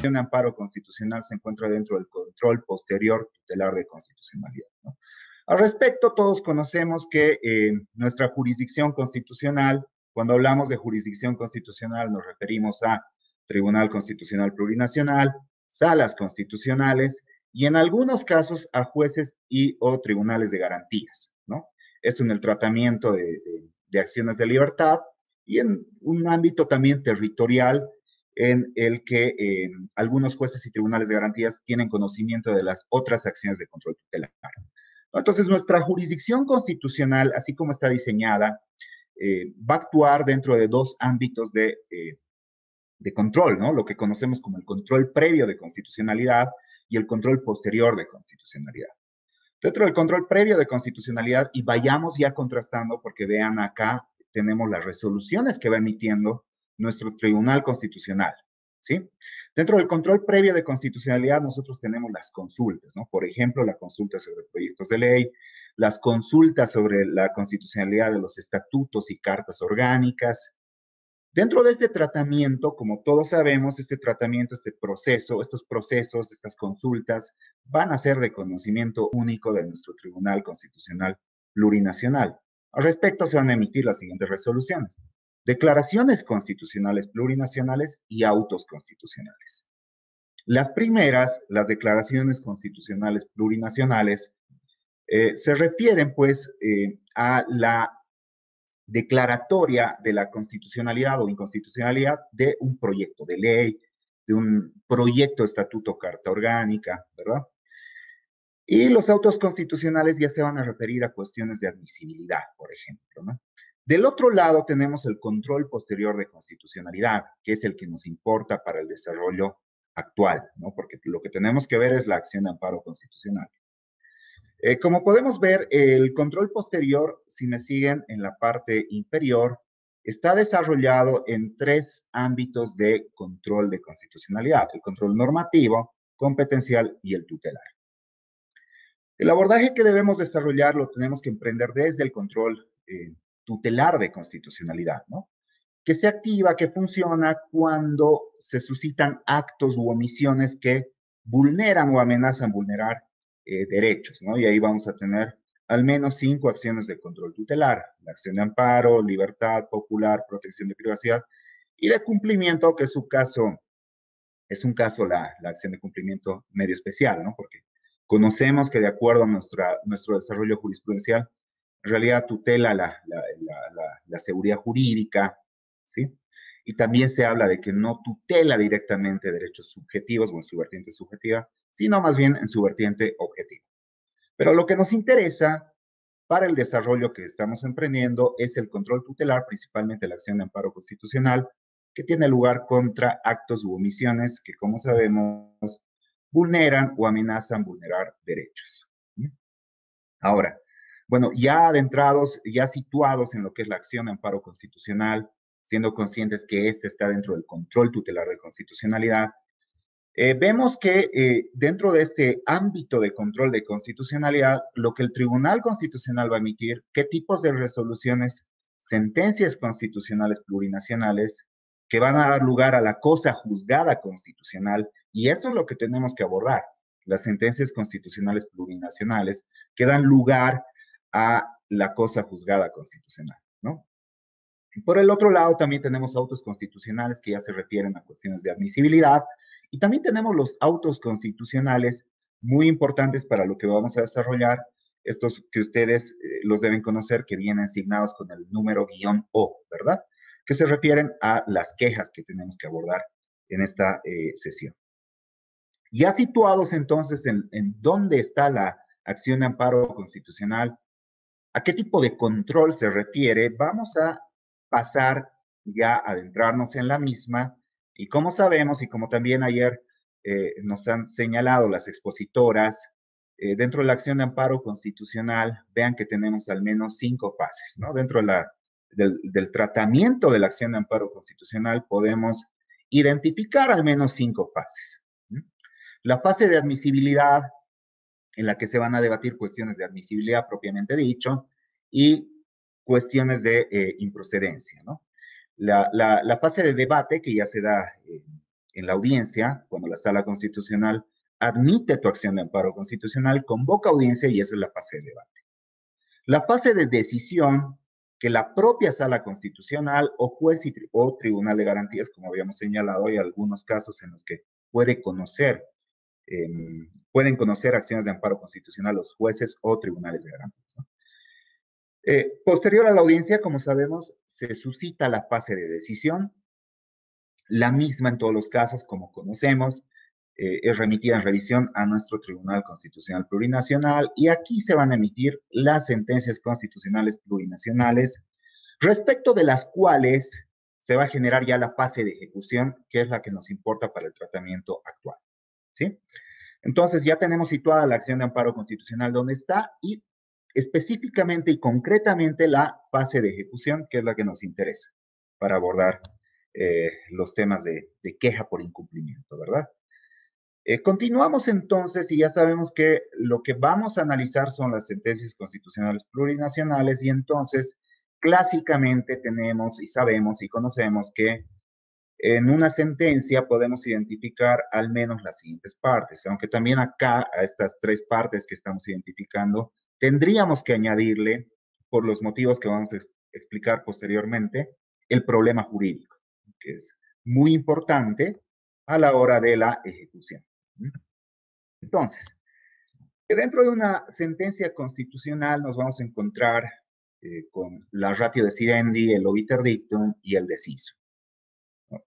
de amparo constitucional se encuentra dentro del control posterior tutelar de constitucionalidad, ¿no? Al respecto, todos conocemos que nuestra jurisdicción constitucional, cuando hablamos de jurisdicción constitucional, nos referimos a Tribunal Constitucional Plurinacional, salas constitucionales y en algunos casos a jueces y o tribunales de garantías, ¿no? Esto en el tratamiento de acciones de libertad y en un ámbito también territorial en el que algunos jueces y tribunales de garantías tienen conocimiento de las otras acciones de control tutelar. Entonces, nuestra jurisdicción constitucional, así como está diseñada, va a actuar dentro de dos ámbitos de control, ¿no? Lo que conocemos como el control previo de constitucionalidad y el control posterior de constitucionalidad. Dentro del control previo de constitucionalidad, y vayamos ya contrastando, porque vean acá, tenemos las resoluciones que va emitiendo nuestro Tribunal Constitucional, ¿sí? Dentro del control previo de constitucionalidad, nosotros tenemos las consultas, ¿no? Por ejemplo, la consulta sobre proyectos de ley, las consultas sobre la constitucionalidad de los estatutos y cartas orgánicas. Dentro de este tratamiento, como todos sabemos, este tratamiento, este proceso, estos procesos, estas consultas, van a ser de conocimiento único de nuestro Tribunal Constitucional Plurinacional. Al respecto, se van a emitir las siguientes resoluciones: declaraciones constitucionales plurinacionales y autos constitucionales. Las primeras, las declaraciones constitucionales plurinacionales, se refieren pues a la declaratoria de la constitucionalidad o inconstitucionalidad de un proyecto de ley, de un proyecto de estatuto, carta orgánica, ¿verdad? Y los autos constitucionales ya se van a referir a cuestiones de admisibilidad, por ejemplo, ¿no? Del otro lado tenemos el control posterior de constitucionalidad, que es el que nos importa para el desarrollo actual, ¿no? Porque lo que tenemos que ver es la acción de amparo constitucional. Como podemos ver, el control posterior, si me siguen en la parte inferior, está desarrollado en tres ámbitos de control de constitucionalidad: el control normativo, competencial y el tutelar. El abordaje que debemos desarrollar lo tenemos que emprender desde el control tutelar de constitucionalidad, ¿no? Que se activa, que funciona cuando se suscitan actos u omisiones que vulneran o amenazan vulnerar derechos, ¿no? Y ahí vamos a tener al menos 5 acciones de control tutelar: la acción de amparo, libertad popular, protección de privacidad y de cumplimiento, que es un caso la acción de cumplimiento medio especial, ¿no? Porque conocemos que de acuerdo a nuestro desarrollo jurisprudencial, en realidad tutela la seguridad jurídica, ¿sí? Y también se habla de que no tutela directamente derechos subjetivos o en su vertiente subjetiva, sino más bien en su vertiente objetiva. Pero lo que nos interesa para el desarrollo que estamos emprendiendo es el control tutelar, principalmente la acción de amparo constitucional, que tiene lugar contra actos u omisiones que, como sabemos, vulneran o amenazan vulnerar derechos. Ahora, bueno, ya adentrados, ya situados en lo que es la acción de amparo constitucional, siendo conscientes que este está dentro del control tutelar de constitucionalidad, vemos que dentro de este ámbito de control de constitucionalidad, lo que el Tribunal Constitucional va a emitir, qué tipos de resoluciones, sentencias constitucionales plurinacionales que van a dar lugar a la cosa juzgada constitucional, y eso es lo que tenemos que abordar: las sentencias constitucionales plurinacionales que dan lugar a la cosa juzgada constitucional, ¿no? Por el otro lado, también tenemos autos constitucionales que ya se refieren a cuestiones de admisibilidad, y también tenemos los autos constitucionales muy importantes para lo que vamos a desarrollar, estos que ustedes los deben conocer, que vienen asignados con el número _O, ¿verdad? Que se refieren a las quejas que tenemos que abordar en esta sesión. Ya situados entonces en dónde está la acción de amparo constitucional, a qué tipo de control se refiere, vamos a pasar ya a adentrarnos en la misma. Y como sabemos, y como también ayer nos han señalado las expositoras, dentro de la acción de amparo constitucional, vean que tenemos al menos 5 fases, ¿no? Dentro del tratamiento de la acción de amparo constitucional podemos identificar al menos 5 fases. La fase de admisibilidad, en la que se van a debatir cuestiones de admisibilidad propiamente dicho, y cuestiones de improcedencia, ¿no? La fase de debate, que ya se da en la audiencia, cuando la Sala Constitucional admite tu acción de amparo constitucional, convoca audiencia y esa es la fase de debate. La fase de decisión que la propia Sala Constitucional o juez o Tribunal de Garantías, como habíamos señalado, hay algunos casos en los que pueden conocer acciones de amparo constitucional los jueces o tribunales de garantías, ¿no? Posterior a la audiencia, como sabemos, se suscita la fase de decisión. La misma en todos los casos, como conocemos, es remitida en revisión a nuestro Tribunal Constitucional Plurinacional y aquí se van a emitir las sentencias constitucionales plurinacionales, respecto de las cuales se va a generar ya la fase de ejecución, que es la que nos importa para el tratamiento actual, ¿sí? Entonces ya tenemos situada la acción de amparo constitucional donde está y específicamente y concretamente la fase de ejecución, que es la que nos interesa para abordar los temas de queja por incumplimiento, ¿verdad? Continuamos entonces y ya sabemos que lo que vamos a analizar son las sentencias constitucionales plurinacionales y entonces clásicamente tenemos y sabemos y conocemos que en una sentencia podemos identificar al menos las siguientes partes, aunque también acá a estas tres partes que estamos identificando tendríamos que añadirle, por los motivos que vamos a explicar posteriormente, el problema jurídico, que es muy importante a la hora de la ejecución. Entonces, dentro de una sentencia constitucional nos vamos a encontrar con la ratio decidendi, el obiter dictum y el deciso.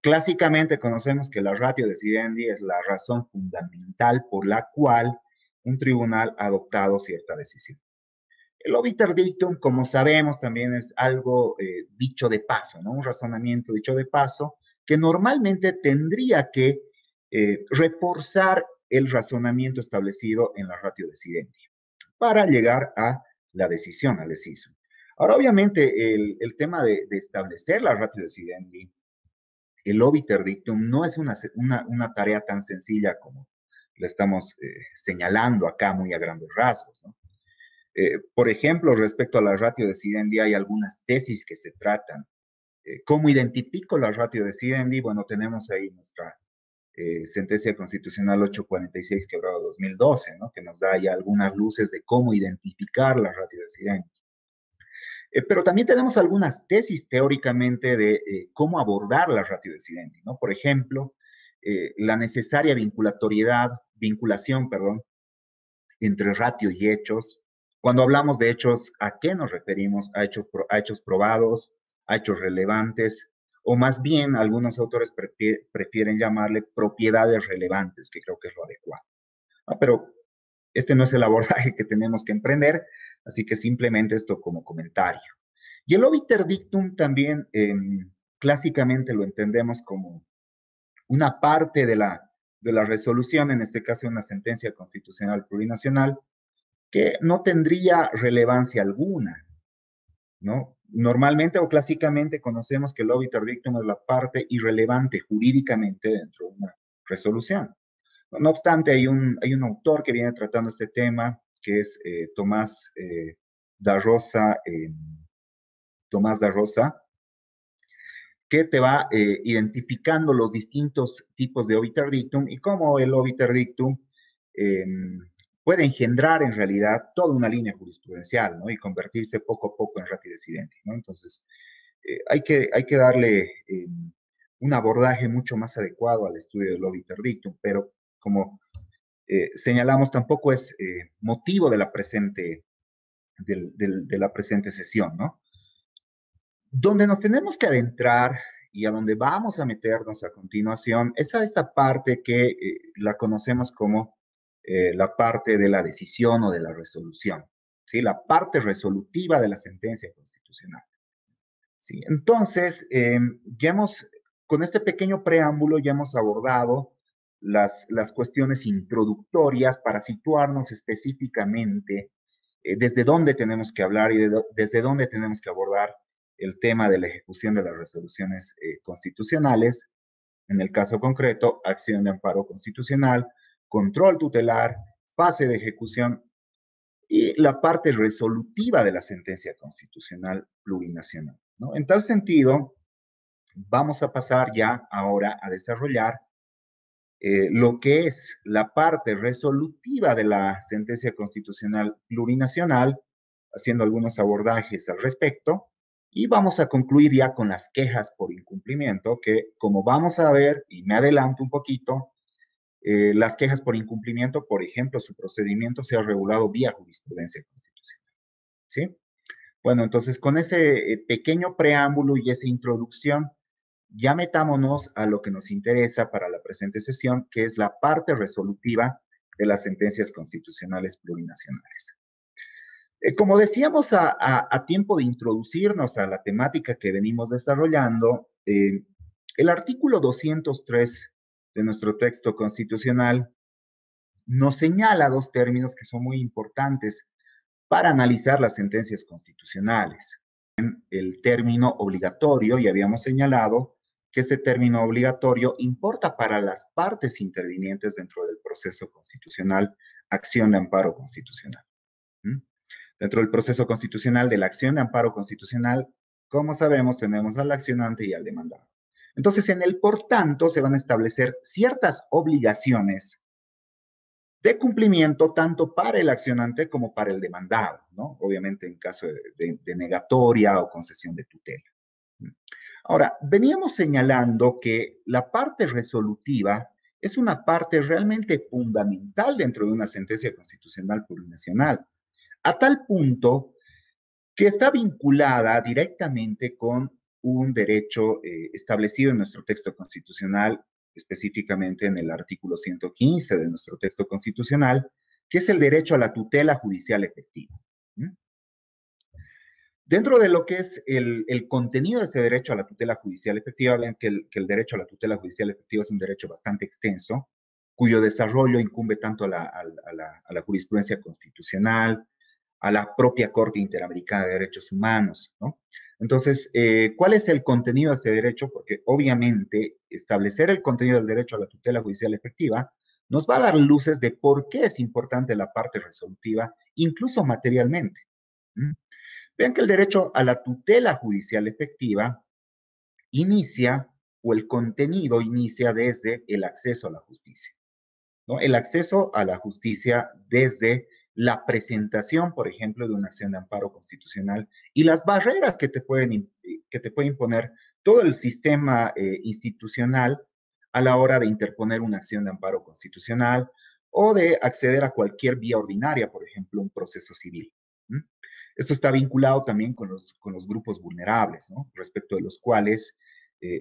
Clásicamente conocemos que la ratio decidendi es la razón fundamental por la cual un tribunal ha adoptado cierta decisión. El obiter dictum, como sabemos, también es algo dicho de paso, ¿no? Un razonamiento dicho de paso que normalmente tendría que reforzar el razonamiento establecido en la ratio decidendi para llegar a la decisión, al deciso. Ahora, obviamente, el tema de establecer la ratio decidendi, el obiter dictum, no es una tarea tan sencilla como la estamos señalando acá muy a grandes rasgos, ¿no? Por ejemplo, respecto a la ratio decidendi, hay algunas tesis que se tratan. ¿Cómo identifico la ratio decidendi? Bueno, tenemos ahí nuestra sentencia constitucional 846 quebrado 2012, ¿no? Que nos da ya algunas luces de cómo identificar la ratio decidendi. Pero también tenemos algunas tesis teóricamente de cómo abordar la ratio decidendi, ¿no? Por ejemplo, la necesaria vinculación, perdón, entre ratio y hechos. Cuando hablamos de hechos, ¿a qué nos referimos? A hechos probados, a hechos relevantes, o más bien algunos autores prefieren llamarle propiedades relevantes, que creo que es lo adecuado. Pero este no es el abordaje que tenemos que emprender, así que simplemente esto como comentario. Y el obiter dictum también clásicamente lo entendemos como una parte de la resolución, en este caso una sentencia constitucional plurinacional, que no tendría relevancia alguna, ¿no? Normalmente o clásicamente conocemos que el obiter dictum es la parte irrelevante jurídicamente dentro de una resolución. No obstante, hay un autor que viene tratando este tema, que es Tomás da Rosa, que te va identificando los distintos tipos de obiter dictum y cómo el obiter dictum eh, puede engendrar en realidad toda una línea jurisprudencial, ¿no? Y convertirse poco a poco en ratio decidendi, ¿no? Entonces, hay que darle un abordaje mucho más adecuado al estudio del obiter dictum, pero como señalamos, tampoco es motivo de la presente, de la presente sesión, ¿no? Donde nos tenemos que adentrar y a donde vamos a meternos a continuación es a esta parte que la conocemos como la parte de la decisión o de la resolución, ¿sí? La parte resolutiva de la sentencia constitucional, ¿sí? Entonces, con este pequeño preámbulo ya hemos abordado las cuestiones introductorias para situarnos específicamente desde dónde tenemos que hablar y desde dónde tenemos que abordar el tema de la ejecución de las resoluciones constitucionales, en el caso concreto, acción de amparo constitucional, control tutelar, fase de ejecución y la parte resolutiva de la sentencia constitucional plurinacional, ¿no? En tal sentido, vamos a pasar ya ahora a desarrollar lo que es la parte resolutiva de la sentencia constitucional plurinacional, haciendo algunos abordajes al respecto, y vamos a concluir ya con las quejas por incumplimiento, que como vamos a ver, y me adelanto un poquito, las quejas por incumplimiento, por ejemplo, su procedimiento se ha regulado vía jurisprudencia constitucional, ¿sí? Bueno, entonces con ese pequeño preámbulo y esa introducción, ya metámonos a lo que nos interesa para la presente sesión, que es la parte resolutiva de las sentencias constitucionales plurinacionales. Como decíamos a tiempo de introducirnos a la temática que venimos desarrollando, el artículo 203 de nuestro texto constitucional nos señala dos términos que son muy importantes para analizar las sentencias constitucionales. El término obligatorio, y habíamos señalado que este término obligatorio importa para las partes intervinientes dentro del proceso constitucional, acción de amparo constitucional. ¿Mm? Dentro del proceso constitucional de la acción de amparo constitucional, como sabemos, tenemos al accionante y al demandado. Entonces, en el por tanto, se van a establecer ciertas obligaciones de cumplimiento tanto para el accionante como para el demandado, ¿no? Obviamente en caso de negatoria o concesión de tutela. Ahora, veníamos señalando que la parte resolutiva es una parte realmente fundamental dentro de una sentencia constitucional plurinacional, a tal punto que está vinculada directamente con un derecho establecido en nuestro texto constitucional, específicamente en el artículo 115 de nuestro texto constitucional, que es el derecho a la tutela judicial efectiva. ¿Mm? Dentro de lo que es el contenido de este derecho a la tutela judicial efectiva, ven que el derecho a la tutela judicial efectiva es un derecho bastante extenso, cuyo desarrollo incumbe tanto a la jurisprudencia constitucional, a la propia Corte Interamericana de Derechos Humanos, ¿no? Entonces, ¿cuál es el contenido de este derecho? Porque obviamente establecer el contenido del derecho a la tutela judicial efectiva nos va a dar luces de por qué es importante la parte resolutiva, incluso materialmente. ¿Mm? Vean que el derecho a la tutela judicial efectiva inicia, o el contenido inicia desde el acceso a la justicia, ¿no? El acceso a la justicia desde la presentación, por ejemplo, de una acción de amparo constitucional y las barreras que te puede imponer todo el sistema institucional a la hora de interponer una acción de amparo constitucional o de acceder a cualquier vía ordinaria, por ejemplo, un proceso civil. ¿Mm? Esto está vinculado también con los grupos vulnerables, ¿no? Respecto de los cuales,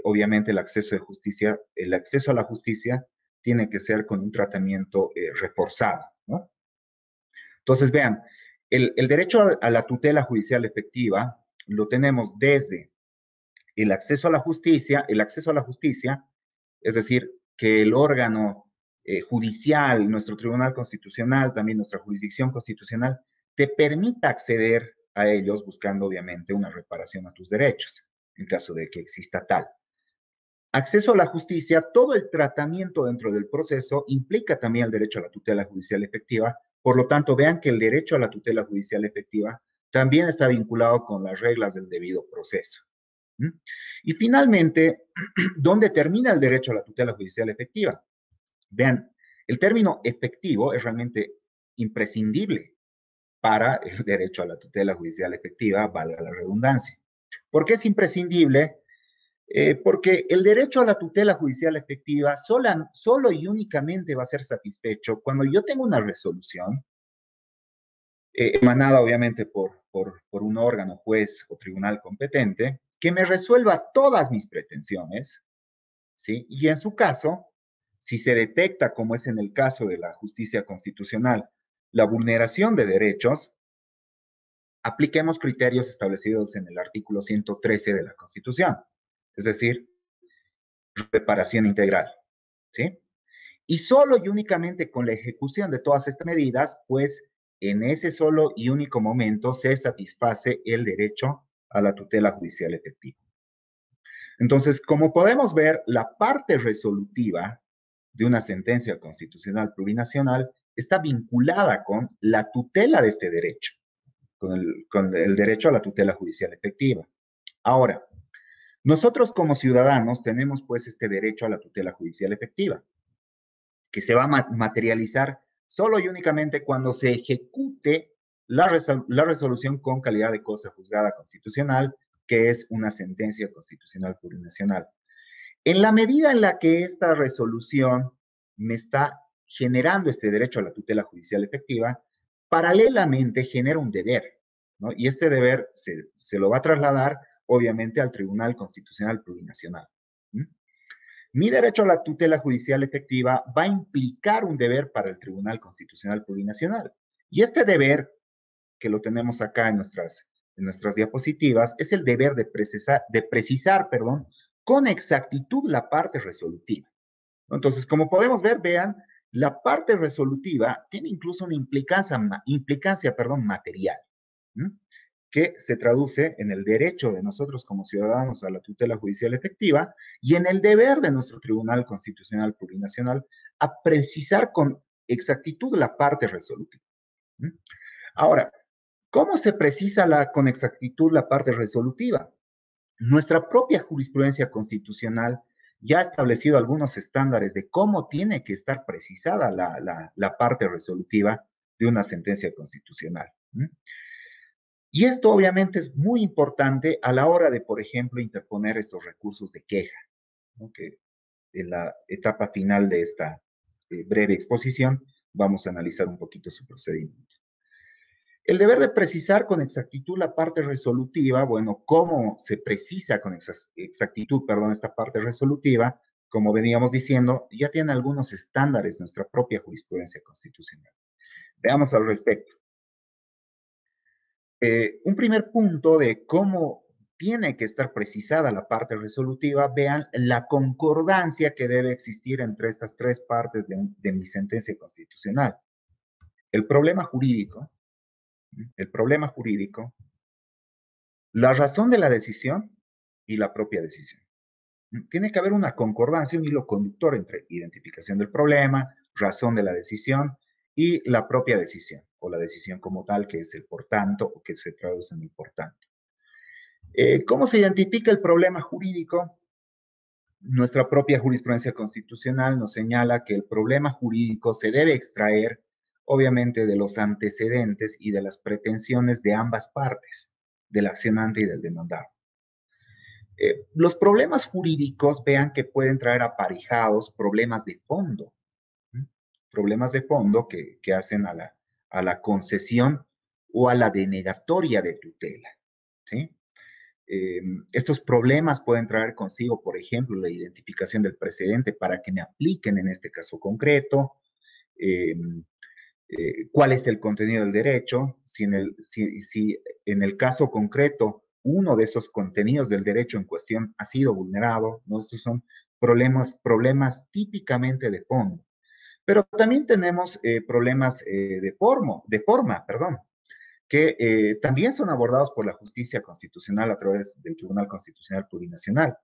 obviamente, el acceso a la justicia tiene que ser con un tratamiento reforzado, ¿no? Entonces, vean, el derecho a la tutela judicial efectiva lo tenemos desde el acceso a la justicia, es decir, que el órgano judicial, nuestro Tribunal Constitucional, también nuestra jurisdicción constitucional, te permita acceder a ellos buscando, obviamente, una reparación a tus derechos, en caso de que exista tal. Acceso a la justicia, todo el tratamiento dentro del proceso implica también el derecho a la tutela judicial efectiva. Por lo tanto, vean que el derecho a la tutela judicial efectiva también está vinculado con las reglas del debido proceso. ¿Mm? Y finalmente, ¿dónde termina el derecho a la tutela judicial efectiva? Vean, el término efectivo es realmente imprescindible para el derecho a la tutela judicial efectiva, valga la redundancia. ¿Por qué es imprescindible? Porque el derecho a la tutela judicial efectiva solo y únicamente va a ser satisfecho cuando yo tengo una resolución emanada obviamente por un órgano, juez o tribunal competente, que me resuelva todas mis pretensiones, ¿sí? Y en su caso, si se detecta, como es en el caso de la justicia constitucional, la vulneración de derechos, apliquemos criterios establecidos en el artículo 113 de la Constitución, es decir, reparación integral, ¿sí? Y solo y únicamente con la ejecución de todas estas medidas, pues en ese solo y único momento se satisface el derecho a la tutela judicial efectiva. Entonces, como podemos ver, la parte resolutiva de una sentencia constitucional plurinacional está vinculada con la tutela de este derecho, con el derecho a la tutela judicial efectiva. Ahora, nosotros como ciudadanos tenemos pues este derecho a la tutela judicial efectiva. que se va a materializar solo y únicamente cuando se ejecute la resolución con calidad de cosa juzgada constitucional, que es una sentencia constitucional plurinacional. En la medida en la que esta resolución me está generando este derecho a la tutela judicial efectiva, paralelamente genera un deber, ¿no? Y este deber se lo va a trasladar, obviamente, al Tribunal Constitucional Plurinacional. ¿Mm? Mi derecho a la tutela judicial efectiva va a implicar un deber para el Tribunal Constitucional Plurinacional. Y este deber, que lo tenemos acá en nuestras diapositivas, es el deber de precisar, perdón, con exactitud la parte resolutiva. Entonces, como podemos ver, vean, la parte resolutiva tiene incluso una implicancia material, ¿m? Que se traduce en el derecho de nosotros como ciudadanos a la tutela judicial efectiva y en el deber de nuestro Tribunal Constitucional Plurinacional a precisar con exactitud la parte resolutiva. ¿M? Ahora, ¿cómo se precisa con exactitud la parte resolutiva? Nuestra propia jurisprudencia constitucional ya ha establecido algunos estándares de cómo tiene que estar precisada la parte resolutiva de una sentencia constitucional. ¿Mm? Y esto obviamente es muy importante a la hora de, por ejemplo, interponer estos recursos de queja, ¿no? Que en la etapa final de esta breve exposición vamos a analizar un poquito su procedimiento. El deber de precisar con exactitud la parte resolutiva, bueno, ¿cómo se precisa con exactitud, esta parte resolutiva? Como veníamos diciendo, ya tiene algunos estándares nuestra propia jurisprudencia constitucional. Veamos al respecto. Un primer punto de cómo tiene que estar precisada la parte resolutiva, vean la concordancia que debe existir entre estas tres partes de mi sentencia constitucional. El problema jurídico, el problema jurídico, la razón de la decisión y la propia decisión. Tiene que haber una concordancia, un hilo conductor entre identificación del problema, razón de la decisión y la propia decisión, o la decisión como tal, que es el por tanto, o que se traduce en el por tanto. ¿Cómo se identifica el problema jurídico? Nuestra propia jurisprudencia constitucional nos señala que el problema jurídico se debe extraer, obviamente, de los antecedentes y de las pretensiones de ambas partes, del accionante y del demandado. Los problemas jurídicos, vean que pueden traer aparejados problemas de fondo, ¿sí? Problemas de fondo que hacen a la concesión o a la denegatoria de tutela, ¿sí? Estos problemas pueden traer consigo, por ejemplo, la identificación del precedente para que me apliquen en este caso concreto, eh, cuál es el contenido del derecho, si en el caso concreto uno de esos contenidos del derecho en cuestión ha sido vulnerado, ¿no? Estos son problemas típicamente de fondo. Pero también tenemos problemas de forma, perdón, que también son abordados por la justicia constitucional a través del Tribunal Constitucional Plurinacional.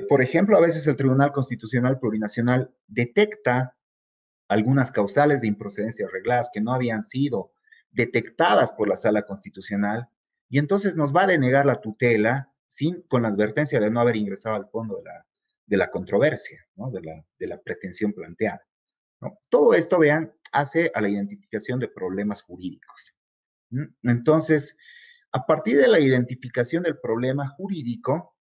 Por ejemplo, a veces el Tribunal Constitucional Plurinacional detecta algunas causales de improcedencia arregladas que no habían sido detectadas por la Sala Constitucional y entonces nos va a denegar la tutela con la advertencia de no haber ingresado al fondo de la controversia, ¿no? De la pretensión planteada, ¿no? Todo esto, vean, hace a la identificación de problemas jurídicos. Entonces, a partir de la identificación del problema jurídico,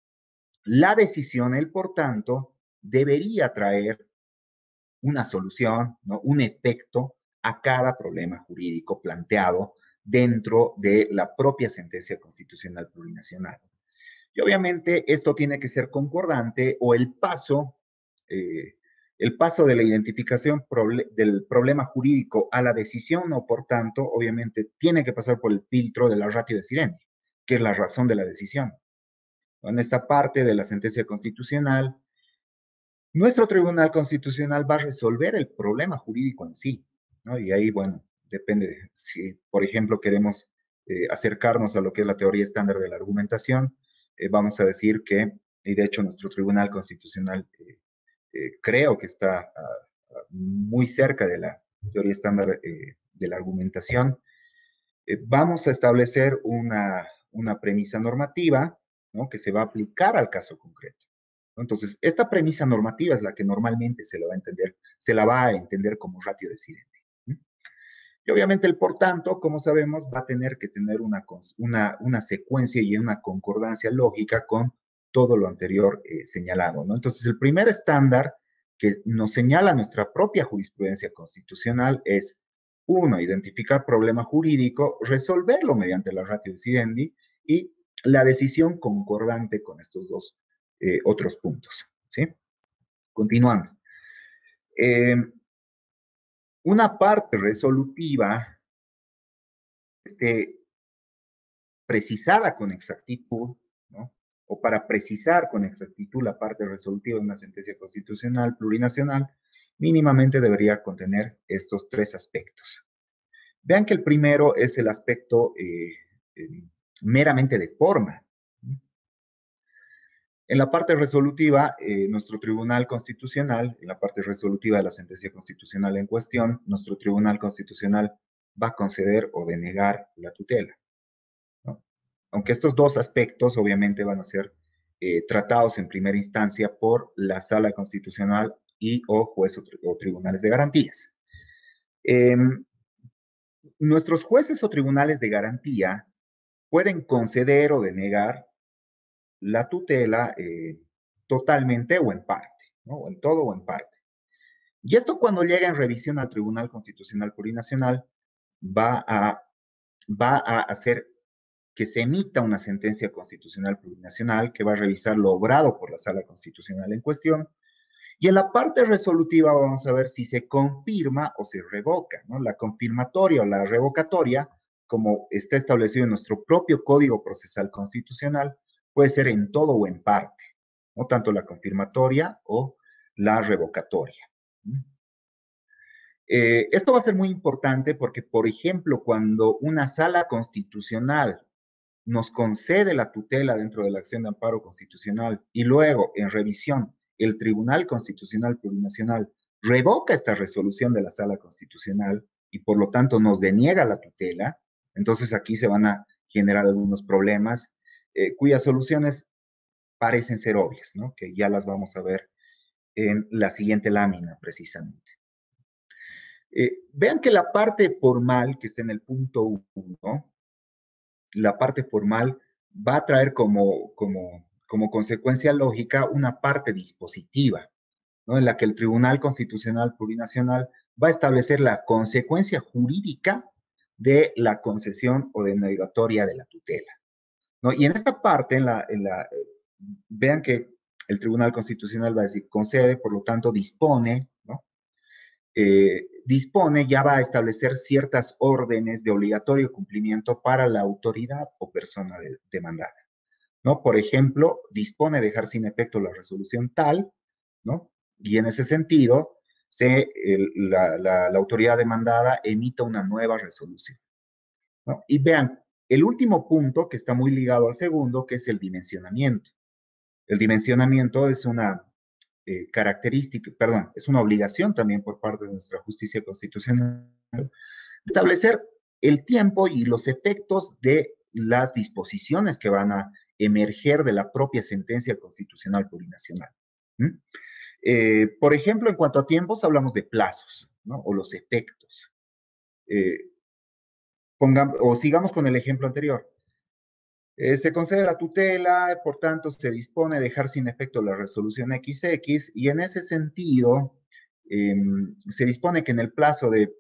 la decisión, el por tanto, debería traer una solución, ¿no? Un efecto a cada problema jurídico planteado dentro de la propia sentencia constitucional plurinacional. Y obviamente esto tiene que ser concordante o eh, el paso de la identificación del problema jurídico a la decisión o por tanto, obviamente tiene que pasar por el filtro de la ratio decidendi, que es la razón de la decisión. En esta parte de la sentencia constitucional, nuestro Tribunal Constitucional va a resolver el problema jurídico en sí, ¿no? Y ahí, bueno, depende de si, por ejemplo, queremos acercarnos a lo que es la teoría estándar de la argumentación, vamos a decir que, y de hecho nuestro Tribunal Constitucional creo que está muy cerca de la teoría estándar de la argumentación, vamos a establecer una premisa normativa, ¿no? Que se va a aplicar al caso concreto. Entonces, esta premisa normativa es la que normalmente se la va a entender como ratio decidente. Y obviamente el por tanto, como sabemos, va a tener que tener una secuencia y una concordancia lógica con todo lo anterior señalado, ¿no? Entonces, el primer estándar que nos señala nuestra propia jurisprudencia constitucional es, uno, identificar problema jurídico, resolverlo mediante la ratio decidendi y la decisión concordante con estos dos otros puntos, ¿sí? Continuando. Una parte resolutiva precisada con exactitud, ¿no? O para precisar con exactitud la parte resolutiva de una sentencia constitucional plurinacional, mínimamente debería contener estos tres aspectos. Vean que el primero es el aspecto meramente de forma. En la parte resolutiva, nuestro Tribunal Constitucional, en la parte resolutiva de la sentencia constitucional en cuestión, nuestro Tribunal Constitucional va a conceder o denegar la tutela, ¿no? Aunque estos dos aspectos obviamente van a ser tratados en primera instancia por la Sala Constitucional y o juez o tribunales de garantías. Nuestros jueces o tribunales de garantía pueden conceder o denegar la tutela totalmente o en parte, ¿no? O en todo o en parte. Y esto cuando llega en revisión al Tribunal Constitucional Plurinacional va a, va a hacer que se emita una sentencia constitucional plurinacional que va a revisar lo obrado por la Sala Constitucional en cuestión. Y en la parte resolutiva vamos a ver si se confirma o se revoca, ¿no? La confirmatoria o la revocatoria, como está establecido en nuestro propio Código Procesal Constitucional, puede ser en todo o en parte, ¿no? Tanto la confirmatoria o la revocatoria. Esto va a ser muy importante porque, por ejemplo, cuando una sala constitucional nos concede la tutela dentro de la acción de amparo constitucional y luego, en revisión, el Tribunal Constitucional Plurinacional revoca esta resolución de la Sala Constitucional y por lo tanto nos deniega la tutela, entonces aquí se van a generar algunos problemas cuyas soluciones parecen ser obvias, ¿no? Que ya las vamos a ver en la siguiente lámina precisamente. Vean que la parte formal que está en el punto 1, la parte formal va a traer como consecuencia lógica una parte dispositiva, ¿no? En la que el Tribunal Constitucional Plurinacional va a establecer la consecuencia jurídica de la concesión o denegatoria de la tutela, ¿no? Y en esta parte, vean que el Tribunal Constitucional va a decir concede, por lo tanto dispone, ¿no? Dispone, ya va a establecer ciertas órdenes de obligatorio cumplimiento para la autoridad o persona demandada, ¿no? Por ejemplo, dispone dejar sin efecto la resolución tal, ¿no? Y en ese sentido, la autoridad demandada emita una nueva resolución, ¿no? Y vean, el último punto que está muy ligado al segundo, que es el dimensionamiento. El dimensionamiento es una característica, perdón, es una obligación también por parte de nuestra justicia constitucional establecer el tiempo y los efectos de las disposiciones que van a emerger de la propia sentencia constitucional plurinacional. Por ejemplo, en cuanto a tiempos, hablamos de plazos, ¿no? O los efectos. O sigamos con el ejemplo anterior. Se concede la tutela, por tanto, se dispone a dejar sin efecto la resolución XX y en ese sentido se dispone que en el plazo de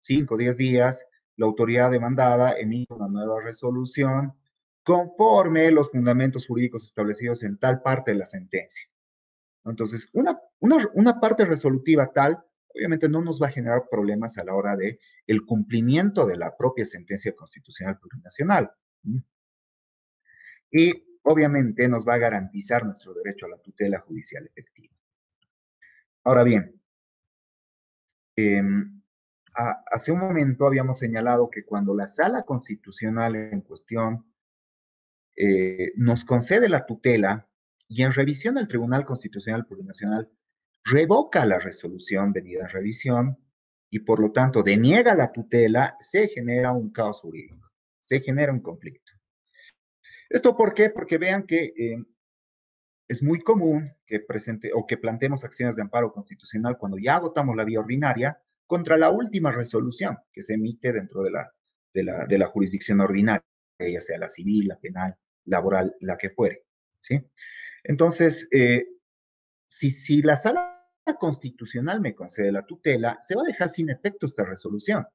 5 o 10 días la autoridad demandada emite una nueva resolución conforme los fundamentos jurídicos establecidos en tal parte de la sentencia. Entonces, una parte resolutiva tal, obviamente no nos va a generar problemas a la hora de el cumplimiento de la propia sentencia constitucional plurinacional. Y obviamente nos va a garantizar nuestro derecho a la tutela judicial efectiva. Ahora bien, hace un momento habíamos señalado que cuando la sala constitucional en cuestión nos concede la tutela y en revisión al Tribunal Constitucional Plurinacional revoca la resolución venida en revisión y por lo tanto deniega la tutela, se genera un caos jurídico, se genera un conflicto. ¿Esto por qué? Porque vean que es muy común que presente o que planteemos acciones de amparo constitucional cuando ya agotamos la vía ordinaria contra la última resolución que se emite dentro de la jurisdicción ordinaria, ya sea la civil, la penal, laboral, la que fuere. ¿Sí? Entonces, si la sala constitucional me concede la tutela, se va a dejar sin efecto esta resolución.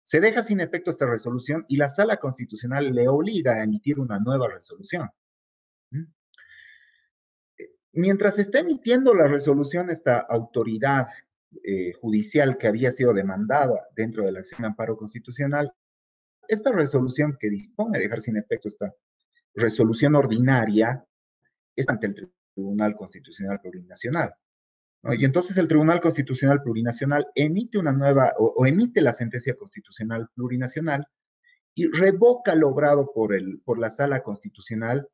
Se deja sin efecto esta resolución y la sala constitucional le obliga a emitir una nueva resolución. ¿Mm? Mientras está emitiendo la resolución esta autoridad judicial que había sido demandada dentro de la acción de amparo constitucional, esta resolución que dispone de dejar sin efecto esta resolución ordinaria es ante el Tribunal Constitucional Plurinacional, ¿no? Y entonces el Tribunal Constitucional Plurinacional emite una nueva o emite la sentencia constitucional plurinacional y revoca lo obrado por la Sala Constitucional.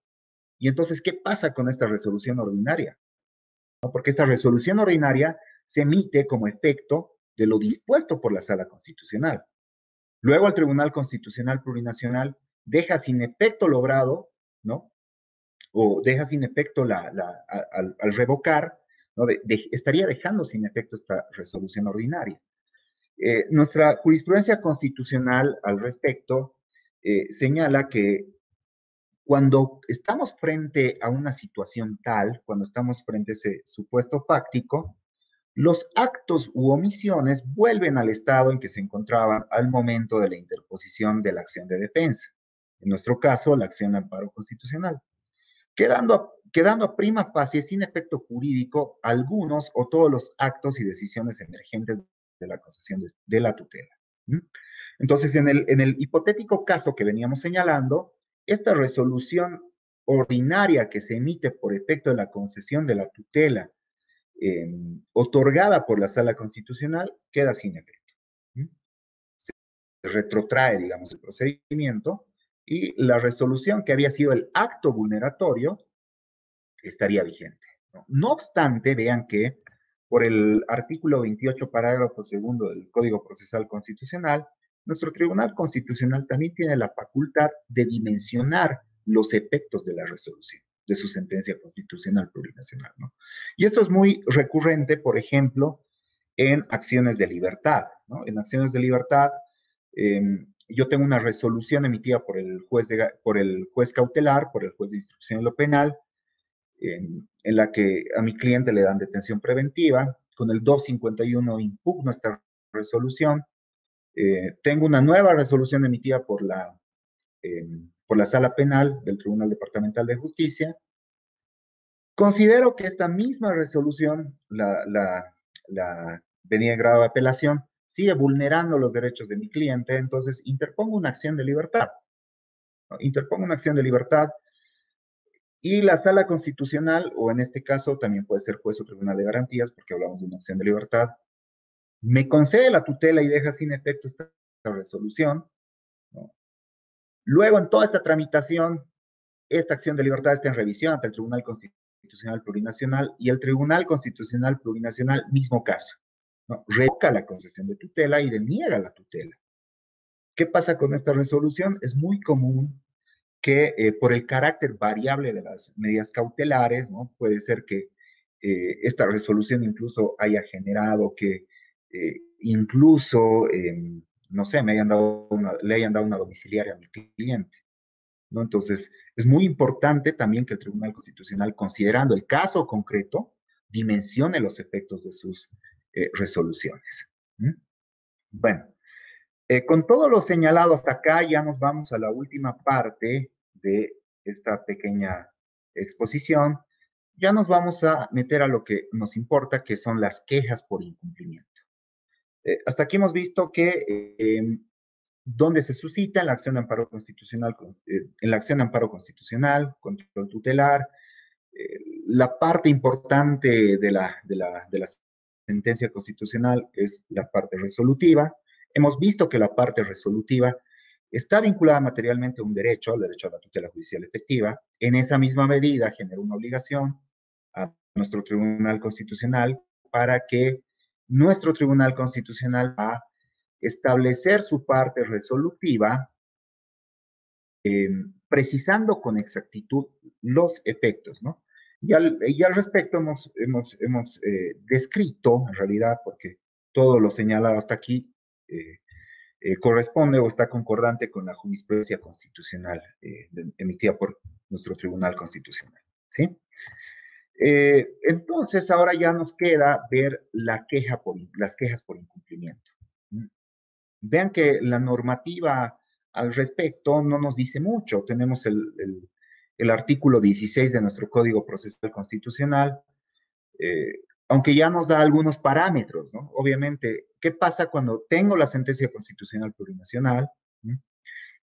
Y entonces, ¿qué pasa con esta resolución ordinaria? ¿No? Porque esta resolución ordinaria se emite como efecto de lo dispuesto por la Sala Constitucional. Luego el Tribunal Constitucional Plurinacional deja sin efecto lo obrado, ¿no? O deja sin efecto al revocar, ¿no? Estaría dejando sin efecto esta resolución ordinaria. Nuestra jurisprudencia constitucional al respecto señala que cuando estamos frente a una situación tal, cuando estamos frente a ese supuesto fáctico, los actos u omisiones vuelven al estado en que se encontraban al momento de la interposición de la acción de defensa. En nuestro caso, la acción de amparo constitucional, quedando a prima facie sin efecto jurídico algunos o todos los actos y decisiones emergentes de la concesión de la tutela. ¿Mm? Entonces, en el hipotético caso que veníamos señalando, esta resolución ordinaria que se emite por efecto de la concesión de la tutela otorgada por la Sala Constitucional queda sin efecto. ¿Mm? Se retrotrae, digamos, el procedimiento y la resolución que había sido el acto vulneratorio estaría vigente. ¿No? No obstante, vean que por el artículo 28, parágrafo segundo del Código Procesal Constitucional, nuestro Tribunal Constitucional también tiene la facultad de dimensionar los efectos de la resolución, de su sentencia constitucional plurinacional, ¿no? Y esto es muy recurrente, por ejemplo, en acciones de libertad, ¿no? En acciones de libertad, eh, yo tengo una resolución emitida por el juez cautelar, por el juez de instrucción en lo penal, en la que a mi cliente le dan detención preventiva. Con el 251 impugno esta resolución. Tengo una nueva resolución emitida por la Sala Penal del Tribunal Departamental de Justicia. Considero que esta misma resolución, la venía en grado de apelación, sigue vulnerando los derechos de mi cliente, entonces interpongo una acción de libertad. ¿No? Interpongo una acción de libertad y la Sala Constitucional, o en este caso también puede ser juez o tribunal de garantías, porque hablamos de una acción de libertad, me concede la tutela y deja sin efecto esta resolución, ¿no? Luego, en toda esta tramitación, esta acción de libertad está en revisión ante el Tribunal Constitucional Plurinacional y el Tribunal Constitucional Plurinacional, mismo caso, ¿no? Revoca la concesión de tutela y deniega la tutela. ¿Qué pasa con esta resolución? Es muy común que por el carácter variable de las medidas cautelares, ¿no? Puede ser que esta resolución incluso haya generado que incluso, no sé, le hayan dado una domiciliaria a mi cliente, ¿no? Entonces, es muy importante también que el Tribunal Constitucional, considerando el caso concreto, dimensione los efectos de sus resoluciones. ¿Mm? Bueno, con todo lo señalado hasta acá, ya nos vamos a la última parte de esta pequeña exposición. Ya nos vamos a meter a lo que nos importa, que son las quejas por incumplimiento. Hasta aquí hemos visto que donde se suscita en la acción de amparo constitucional, en la acción de amparo constitucional, control tutelar, la parte importante de la sentencia constitucional es la parte resolutiva. Hemos visto que la parte resolutiva está vinculada materialmente a un derecho, al derecho a la tutela judicial efectiva. En esa misma medida genera una obligación a nuestro Tribunal Constitucional para que nuestro Tribunal Constitucional va a establecer su parte resolutiva, eh, precisando con exactitud los efectos, ¿no? Y al respecto hemos descrito, en realidad, porque todo lo señalado hasta aquí corresponde o está concordante con la jurisprudencia constitucional emitida por nuestro Tribunal Constitucional. ¿Sí? Entonces, ahora ya nos queda ver las quejas por incumplimiento. Vean que la normativa al respecto no nos dice mucho. Tenemos el artículo 16 de nuestro Código Procesal Constitucional, aunque ya nos da algunos parámetros, ¿no? Obviamente, ¿qué pasa cuando tengo la sentencia constitucional plurinacional?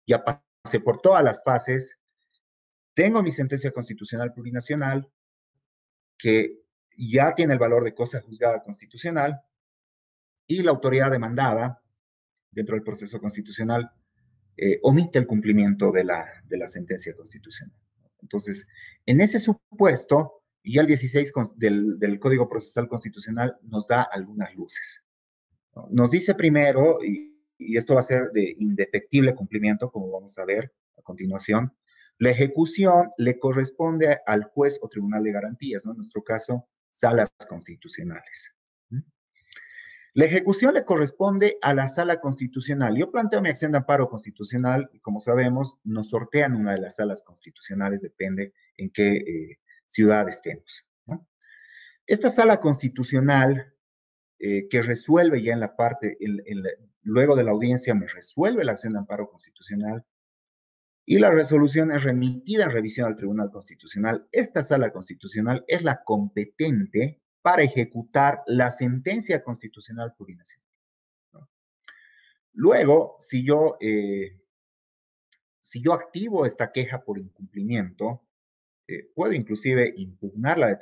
Ya pasé por todas las fases, tengo mi sentencia constitucional plurinacional, que ya tiene el valor de cosa juzgada constitucional, y la autoridad demandada dentro del proceso constitucional omite el cumplimiento de la sentencia constitucional. Entonces, en ese supuesto, ya el 16 del Código Procesal Constitucional nos da algunas luces, ¿no? Nos dice primero, y esto va a ser de indefectible cumplimiento, como vamos a ver a continuación, la ejecución le corresponde al juez o tribunal de garantías, ¿no? En nuestro caso, salas constitucionales. La ejecución le corresponde a la sala constitucional. Yo planteo mi acción de amparo constitucional y, como sabemos, nos sortean una de las salas constitucionales, depende en qué ciudad estemos, ¿no? Esta sala constitucional que resuelve ya en la parte, luego de la audiencia me resuelve la acción de amparo constitucional y la resolución es remitida en revisión al Tribunal Constitucional. Esta sala constitucional es la competente para ejecutar la sentencia constitucional plurinacional, ¿no? Luego, si yo activo esta queja por incumplimiento, puedo inclusive impugnar la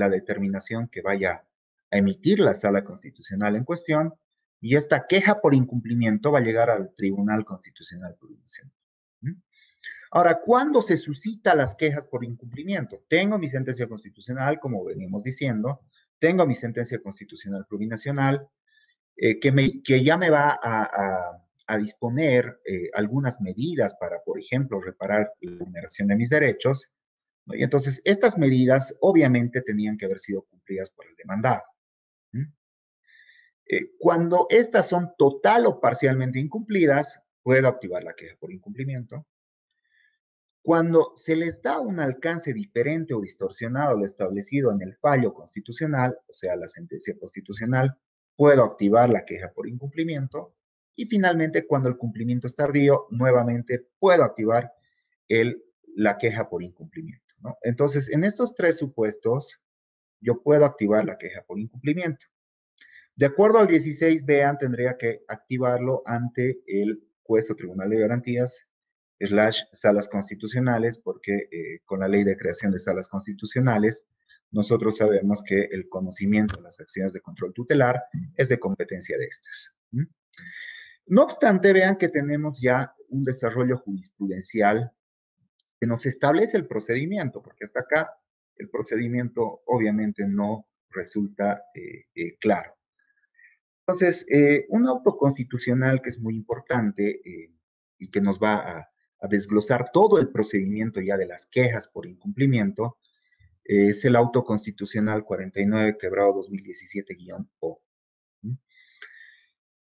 determinación que vaya a emitir la sala constitucional en cuestión, y esta queja por incumplimiento va a llegar al Tribunal Constitucional Plurinacional. Ahora, ¿cuándo se suscitan las quejas por incumplimiento? Tengo mi sentencia constitucional, como venimos diciendo, tengo mi sentencia constitucional plurinacional, que ya me va a disponer algunas medidas para, por ejemplo, reparar la vulneración de mis derechos, ¿no? Y entonces, estas medidas obviamente tenían que haber sido cumplidas por el demandado. Cuando estas son total o parcialmente incumplidas, puedo activar la queja por incumplimiento. Cuando se les da un alcance diferente o distorsionado a lo establecido en el fallo constitucional, o sea, la sentencia constitucional, puedo activar la queja por incumplimiento. Y finalmente, cuando el cumplimiento es tardío, nuevamente puedo activar la queja por incumplimiento, ¿no? Entonces, en estos tres supuestos, yo puedo activar la queja por incumplimiento. De acuerdo al 16, vean, tendría que activarlo ante el juez o tribunal de garantías / salas constitucionales, porque con la ley de creación de salas constitucionales, nosotros sabemos que el conocimiento de las acciones de control tutelar es de competencia de estas. No obstante, vean que tenemos ya un desarrollo jurisprudencial que nos establece el procedimiento, porque hasta acá el procedimiento obviamente no resulta claro. Entonces, un auto constitucional que es muy importante y que nos va a desglosar todo el procedimiento ya de las quejas por incumplimiento es el auto constitucional 49/2017-O.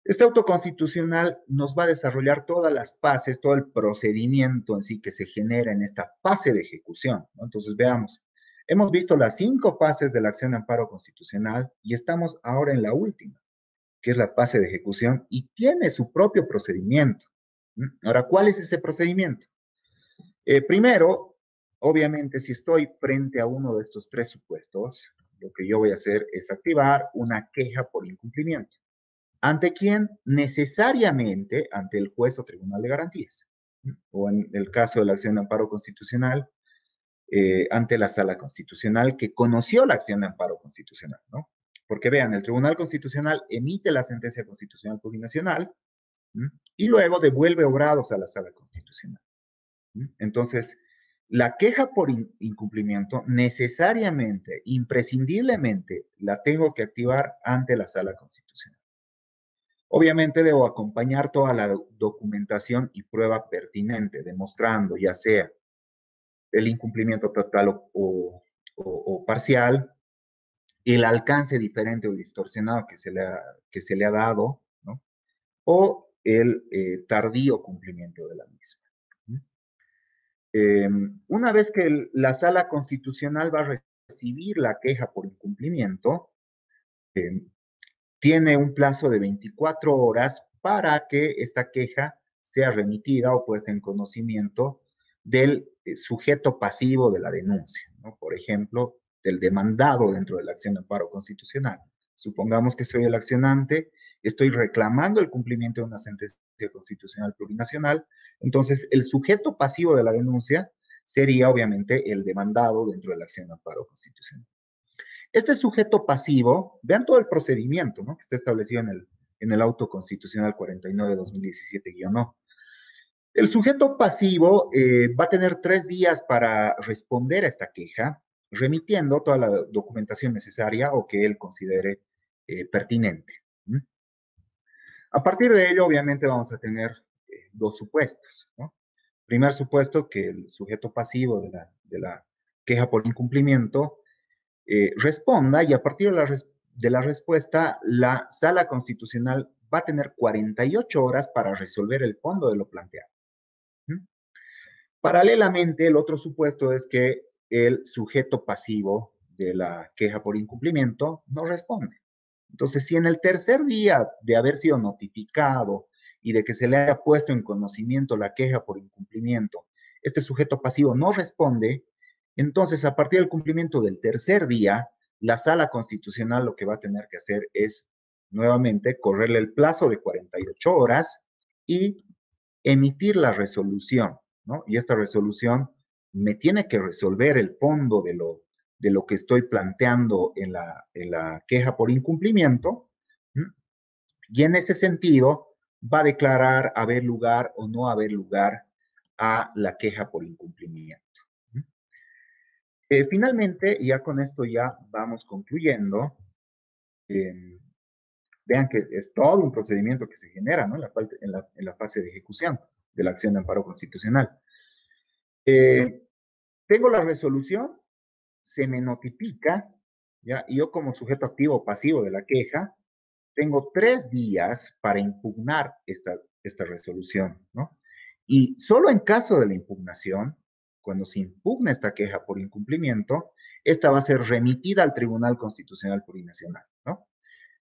Este auto constitucional nos va a desarrollar todas las fases, todo el procedimiento en sí que se genera en esta fase de ejecución, ¿no? Entonces, veamos, hemos visto las 5 fases de la acción de amparo constitucional y estamos ahora en la última, que es la fase de ejecución, y tiene su propio procedimiento. Ahora, ¿cuál es ese procedimiento? Primero, obviamente, si estoy frente a uno de estos tres supuestos, lo que yo voy a hacer es activar una queja por incumplimiento. ¿Ante quién? Necesariamente ante el juez o tribunal de garantías. O en el caso de la acción de amparo constitucional, ante la sala constitucional que conoció la acción de amparo constitucional, ¿no? Porque vean, el Tribunal Constitucional emite la sentencia constitucional plurinacional y luego devuelve obrados a la sala constitucional. Entonces, la queja por incumplimiento necesariamente, imprescindiblemente, la tengo que activar ante la sala constitucional. Obviamente debo acompañar toda la documentación y prueba pertinente, demostrando ya sea el incumplimiento total o parcial, el alcance diferente o distorsionado que se le ha dado, ¿no? O el tardío cumplimiento de la misma. Una vez que la sala constitucional va a recibir la queja por incumplimiento, eh, tiene un plazo de 24 horas para que esta queja sea remitida o puesta en conocimiento del sujeto pasivo de la denuncia, ¿no? Por ejemplo, del demandado dentro de la acción de amparo constitucional. Supongamos que soy el accionante, estoy reclamando el cumplimiento de una sentencia constitucional plurinacional, entonces el sujeto pasivo de la denuncia sería obviamente el demandado dentro de la acción de amparo constitucional. Este sujeto pasivo, vean todo el procedimiento, ¿no?, que está establecido en el auto constitucional 49-2017-no. El sujeto pasivo va a tener 3 días para responder a esta queja, remitiendo toda la documentación necesaria o que él considere pertinente. ¿Mm? A partir de ello, obviamente, vamos a tener 2 supuestos, ¿no? Primer supuesto, que el sujeto pasivo de la queja por incumplimiento responda, y a partir de la respuesta, la sala constitucional va a tener 48 horas para resolver el fondo de lo planteado. ¿Mm? Paralelamente, el otro supuesto es que el sujeto pasivo de la queja por incumplimiento no responde. Entonces, si en el tercer día de haber sido notificado y de que se le haya puesto en conocimiento la queja por incumplimiento, este sujeto pasivo no responde, entonces a partir del cumplimiento del tercer día, la sala constitucional lo que va a tener que hacer es nuevamente correrle el plazo de 48 horas y emitir la resolución, ¿no? Y esta resolución me tiene que resolver el fondo de lo que estoy planteando en la queja por incumplimiento, ¿m? Y en ese sentido va a declarar haber lugar o no haber lugar a la queja por incumplimiento. Finalmente, y ya con esto ya vamos concluyendo, eh, vean que es todo un procedimiento que se genera, ¿no?, en la fase de ejecución de la acción de amparo constitucional. Tengo la resolución, se me notifica, ¿ya? Y yo como sujeto activo o pasivo de la queja, tengo 3 días para impugnar esta resolución, ¿no? Y solo en caso de la impugnación, cuando se impugna esta queja por incumplimiento, esta va a ser remitida al Tribunal Constitucional Plurinacional, ¿no?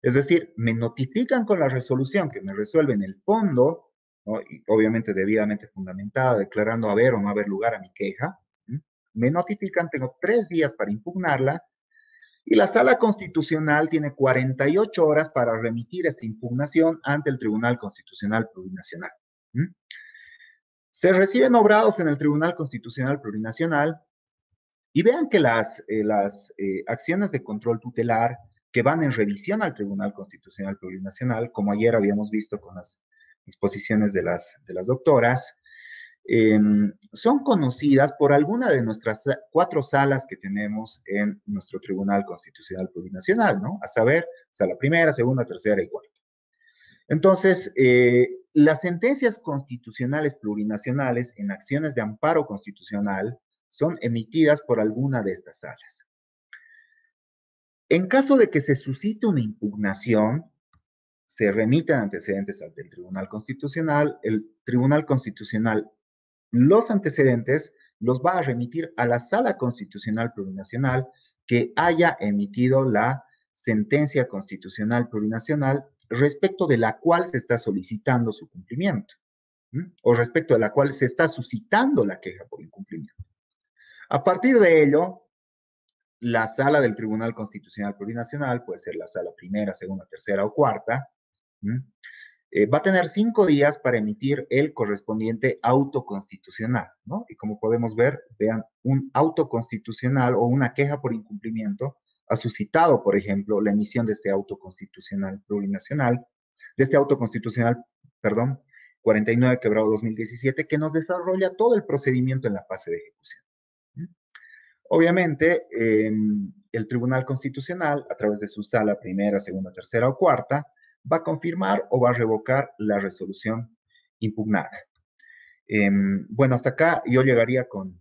Es decir, me notifican con la resolución que me resuelven el fondo, ¿no?, y obviamente debidamente fundamentada, declarando haber o no haber lugar a mi queja. ¿Sí? Me notifican, tengo 3 días para impugnarla, y la Sala Constitucional tiene 48 horas para remitir esta impugnación ante el Tribunal Constitucional Plurinacional. ¿Sí? Se reciben obrados en el Tribunal Constitucional Plurinacional, y vean que las acciones de control tutelar que van en revisión al Tribunal Constitucional Plurinacional, como ayer habíamos visto con las exposiciones de las doctoras, son conocidas por alguna de nuestras 4 salas que tenemos en nuestro Tribunal Constitucional Plurinacional, ¿no? A saber, sala primera, segunda, tercera y cuarta. Entonces, las sentencias constitucionales plurinacionales en acciones de amparo constitucional son emitidas por alguna de estas salas. En caso de que se suscite una impugnación, se remiten antecedentes ante el Tribunal Constitucional. El Tribunal Constitucional, los antecedentes los va a remitir a la Sala Constitucional Plurinacional que haya emitido la sentencia constitucional plurinacional respecto de la cual se está solicitando su cumplimiento, o respecto de la cual se está suscitando la queja por incumplimiento. A partir de ello, la sala del Tribunal Constitucional Plurinacional, puede ser la sala primera, segunda, tercera o cuarta, va a tener 5 días para emitir el correspondiente auto constitucional, ¿no? Y como podemos ver, vean, un auto constitucional o una queja por incumplimiento ha suscitado, por ejemplo, la emisión de este auto constitucional plurinacional, de este auto constitucional, perdón, 49/2017, que nos desarrolla todo el procedimiento en la fase de ejecución. Obviamente, el Tribunal Constitucional, a través de su sala primera, segunda, tercera o cuarta, va a confirmar o va a revocar la resolución impugnada. Bueno, hasta acá yo llegaría con